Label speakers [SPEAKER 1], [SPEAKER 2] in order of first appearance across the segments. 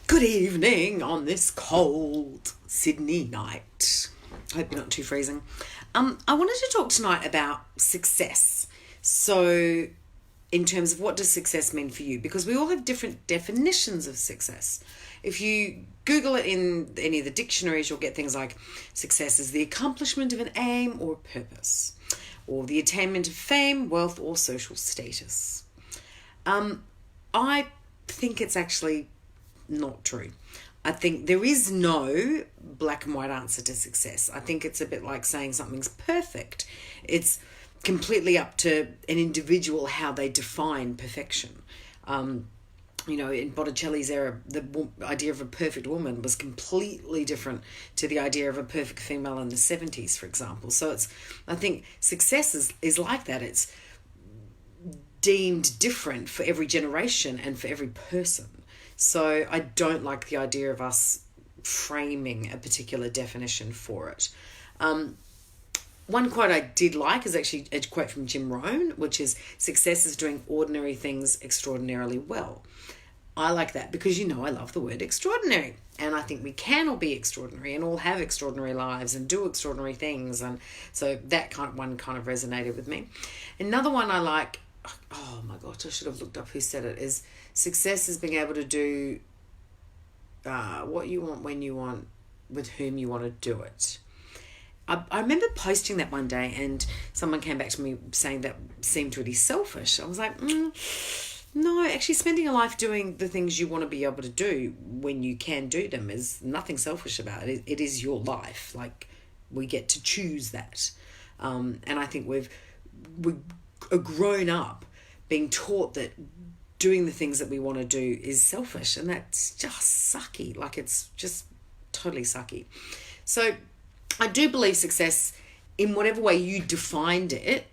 [SPEAKER 1] Good evening on this cold Sydney night. Hope you're not too freezing. I wanted to talk tonight about success. So, in terms of what does success mean for you? Because we all have different definitions of success. If you Google it in any of the dictionaries, you'll get things like success is the accomplishment of an aim or a purpose, or the attainment of fame, wealth, or social status. I think it's actually not true. I think there is no black and white answer to success. I think it's a bit like saying something's perfect. It's completely up to an individual how they define perfection. In Botticelli's era, the idea of a perfect woman was completely different to the idea of a perfect female in the 70s, for example. So I think success is like that. It's deemed different for every generation and for every person. So I don't like the idea of us framing a particular definition for it. One quote I did like is actually a quote from Jim Rohn, which is, success is doing ordinary things extraordinarily well. I like that because, I love the word extraordinary. And I think we can all be extraordinary and all have extraordinary lives and do extraordinary things. And so that one kind of resonated with me. Another one I like, oh my gosh, I should have looked up who said it, is success is being able to do what you want, when you want, with whom you want to do it. I remember posting that one day and someone came back to me saying that seemed really selfish. I was like, no, actually spending a life doing the things you want to be able to do when you can do them is nothing selfish about it. It is your life. Like, we get to choose that. And I think we've grown up being taught that doing the things that we want to do is selfish, and that's just sucky. Like, it's just totally sucky. So I do believe success, in whatever way you define it,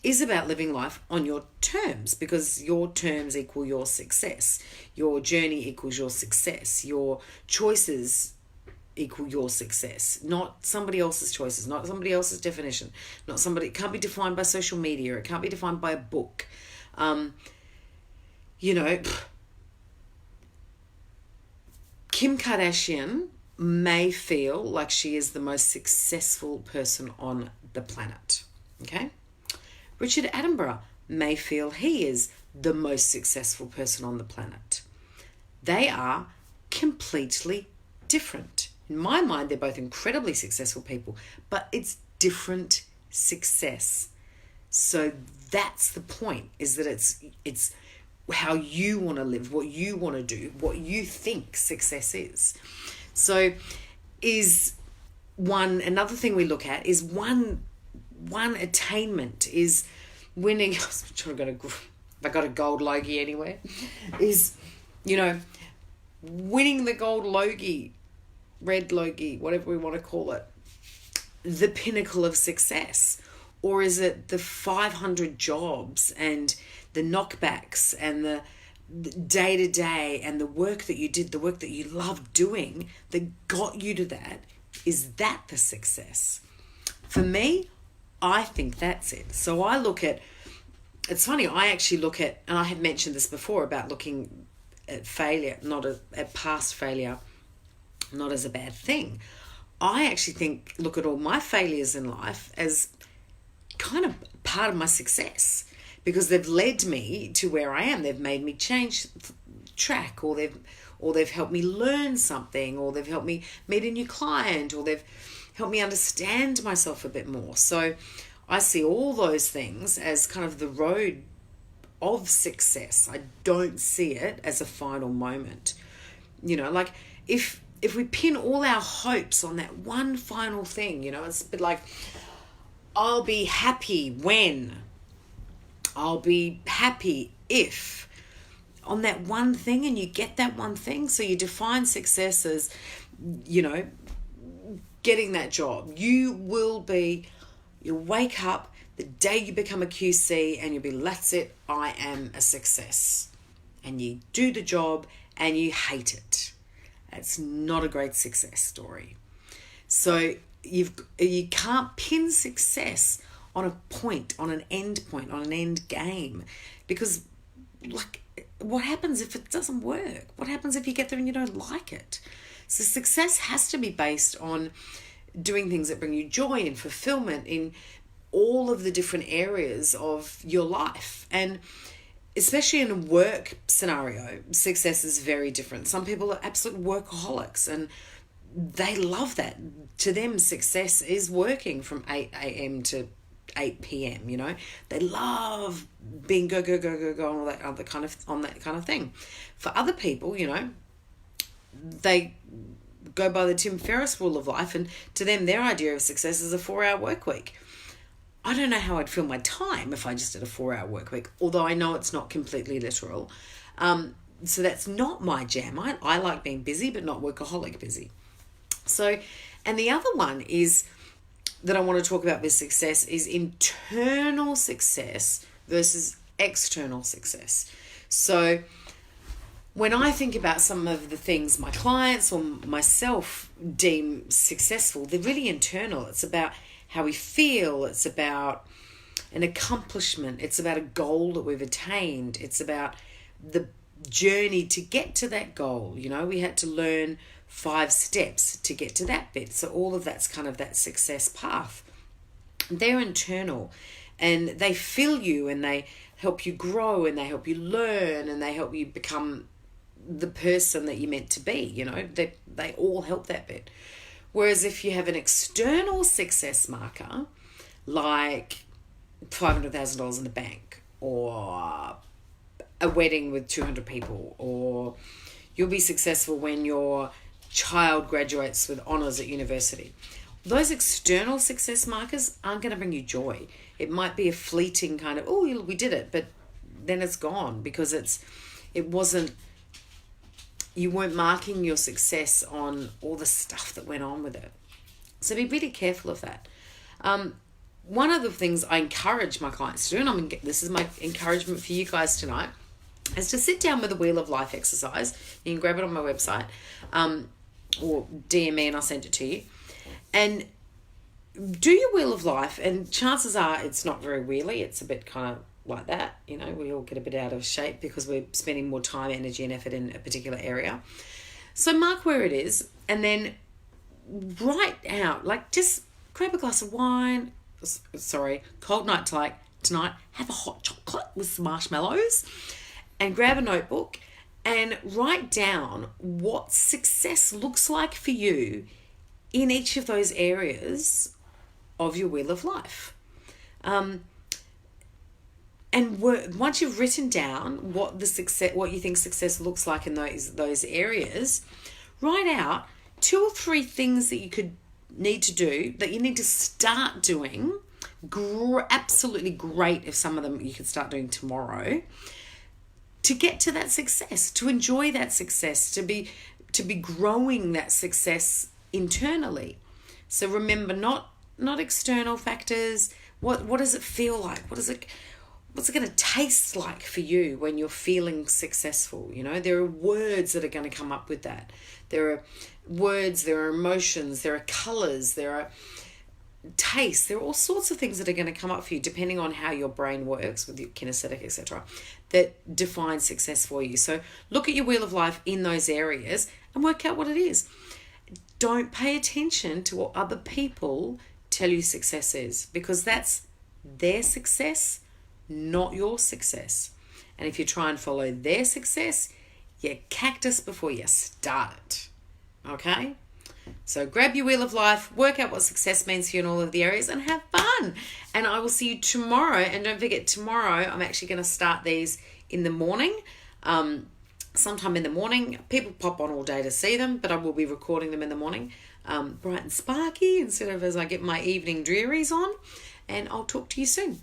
[SPEAKER 1] is about living life on your terms, because your terms equal your success. Your journey equals your success. Your choices equal your success, not somebody else's choices, not somebody else's definition, it can't be defined by social media, it can't be defined by a book. Kim Kardashian may feel like she is the most successful person on the planet, okay? Richard Attenborough may feel he is the most successful person on the planet. They are completely different. In my mind, they're both incredibly successful people, but it's different success. So that's the point, is that it's how you want to live, what you want to do, what you think success is. So another thing we look at is one attainment is winning. I got a gold Logie anywhere. Is, winning the gold Logie, red Logie, whatever we want to call it, the pinnacle of success? Or is it the 500 jobs and the knockbacks and the day-to-day and the work that you did, the work that you loved doing that got you to that? Is that the success? For me, I think that's it. So I look at, it's funny, I actually look at, and I have mentioned this before about looking at failure, at past failure, not as a bad thing. I actually look at all my failures in life as kind of part of my success, because they've led me to where I am. They've made me change track, or they've helped me learn something, or they've helped me meet a new client, or they've helped me understand myself a bit more. So I see all those things as kind of the road of success. I don't see it as a final moment. Like if we pin all our hopes on that one final thing, it's a bit like, I'll be happy when, I'll be happy if, on that one thing, and you get that one thing. So you define success as, getting that job. You'll wake up the day you become a QC and you'll be, that's it, I am a success. And you do the job and you hate it. That's not a great success story. So you can't pin success on a point, on an end point, on an end game, because what happens if it doesn't work? What happens if you get there and you don't like it? So success has to be based on doing things that bring you joy and fulfillment in all of the different areas of your life. And especially in a work scenario, success is very different. Some people are absolute workaholics and they love that. To them, success is working from 8 a.m. to 8 p.m. They love being go and all that other kind of thing. For other people, they go by the Tim Ferriss rule of life, and to them their idea of success is a 4-hour work week. I don't know how I'd fill my time if I just did a 4-hour work week, although I know it's not completely literal. So that's not my jam. I like being busy, but not workaholic busy. So, and the other one is that I want to talk about with success is internal success versus external success. So when I think about some of the things my clients or myself deem successful, they're really internal. It's about how we feel. It's about an accomplishment. It's about a goal that we've attained. It's about the journey to get to that goal. We had to learn 5 steps to get to that bit. So all of that's kind of that success path. They're internal and they fill you and they help you grow and they help you learn and they help you become the person that you're meant to be. They all help that bit. Whereas if you have an external success marker, like $500,000 in the bank, or a wedding with 200 people, or you'll be successful when your child graduates with honours at university. Those external success markers aren't going to bring you joy. It might be a fleeting kind of, oh, we did it, but then it's gone because you weren't marking your success on all the stuff that went on with it. So be really careful of that. One of the things I encourage my clients to do, and this is my encouragement for you guys tonight, is to sit down with a Wheel of Life exercise. You can grab it on my website, or DM me and I'll send it to you. And do your Wheel of Life, and chances are it's not very wheelie. It's a bit kind of like that. We all get a bit out of shape because we're spending more time, energy and effort in a particular area. So mark where it is and then write out, just grab a glass of wine. Cold night tonight, have a hot chocolate with some marshmallows and grab a notebook and write down what success looks like for you in each of those areas of your Wheel of Life. And once you've written down what you think success looks like in those areas, write out 2 or 3 things that you could need to do, that you need to start doing. Absolutely great if some of them you could start doing tomorrow, to get to that success, to enjoy that success, to be growing that success internally. So remember, not external factors. What does it feel like? What's it going to taste like for you when you're feeling successful? There are words that are going to come up with that. There are words, there are emotions, there are colors, there are tastes. There are all sorts of things that are going to come up for you depending on how your brain works with your kinesthetic, etc., that define success for you. So look at your Wheel of Life in those areas and work out what it is. Don't pay attention to what other people tell you success is, because that's their success, not your success. And if you try and follow their success, you cactus before you start it. Okay? So grab your Wheel of Life, work out what success means for you in all of the areas, and have fun. And I will see you tomorrow. And don't forget, tomorrow I'm actually going to start these in the morning. Sometime in the morning. People pop on all day to see them, but I will be recording them in the morning, bright and sparky, instead of as I get my evening drearies on. And I'll talk to you soon.